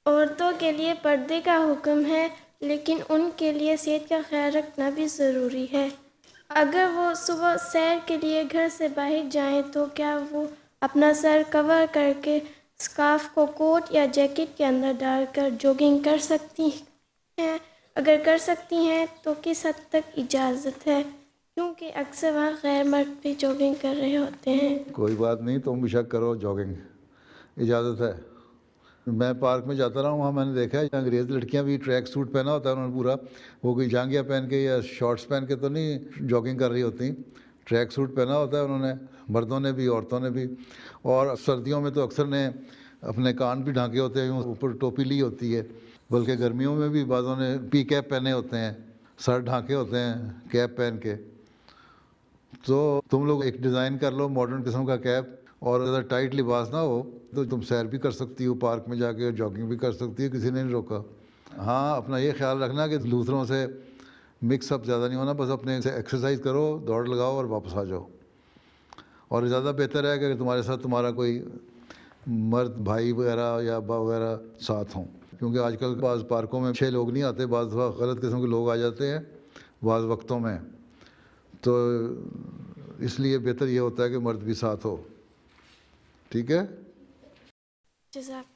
عورتوں کے لیے پردے کا حکم ہے، لیکن ان کے لیے صحت کا خیال رکھنا بھی ضروری ہے۔ اگر وہ صبح سیر کے لیے گھر سے باہر جائیں تو کیا وہ اپنا سر کور کر کے اسکارف کو کوٹ یا جیکٹ کے اندر ڈال کر جاگنگ کر سکتی ہیں؟ اگر کر سکتی ہیں تو کس حد تک اجازت ہے؟ کیونکہ اکثر وہاں غیر مرد بھی جاگنگ کر رہے ہوتے ہیں۔ کوئی بات نہیں، تم بھی شک کرو، جاگنگ اجازت ہے۔ میں پارک میں جاتا رہا ہوں، وہاں میں نے دیکھا ہے انگریز لڑکیاں بھی ٹریک سوٹ پہنا ہوتا ہے انہوں نے پورا، وہ کوئی جانگیہ پہن کے یا شارٹس پہن کے تو نہیں جاگنگ کر رہی ہوتی، ٹریک سوٹ پہنا ہوتا ہے انہوں نے، مردوں نے بھی عورتوں نے بھی۔ اور سردیوں میں تو اکثر نے اپنے کان بھی ڈھانکے ہوتے ہیں، اوپر ٹوپی لی ہوتی ہے، بلکہ گرمیوں میں بھی بعضوں نے پی کیپ پہنے ہوتے ہیں، سر ڈھانکے ہوتے ہیں کیپ پہن کے۔ تو تم لوگ ایک ڈیزائن کر لو ماڈرن قسم کا کیپ، اور اگر ٹائٹ لباس نہ ہو تو تم سیر بھی کر سکتی ہو پارک میں جا کے، جاگنگ بھی کر سکتی ہو، کسی نے نہیں روکا۔ ہاں اپنا یہ خیال رکھنا کہ دوسروں سے مکس اپ زیادہ نہیں ہونا، بس اپنے سے ایکسرسائز کرو، دوڑ لگاؤ اور واپس آ جاؤ۔ اور زیادہ بہتر ہے کہ تمہارے ساتھ تمہارا کوئی مرد بھائی وغیرہ یا ابا وغیرہ ساتھ ہوں، کیونکہ آج کل بعض پارکوں میں 6 لوگ نہیں آتے، بعض دفعہ غلط قسم کے لوگ آ جاتے ہیں بعض وقتوں میں، تو اس لیے بہتر یہ ہوتا ہے کہ مرد بھی ساتھ ہو۔ ٹھیک ہے؟ جزاک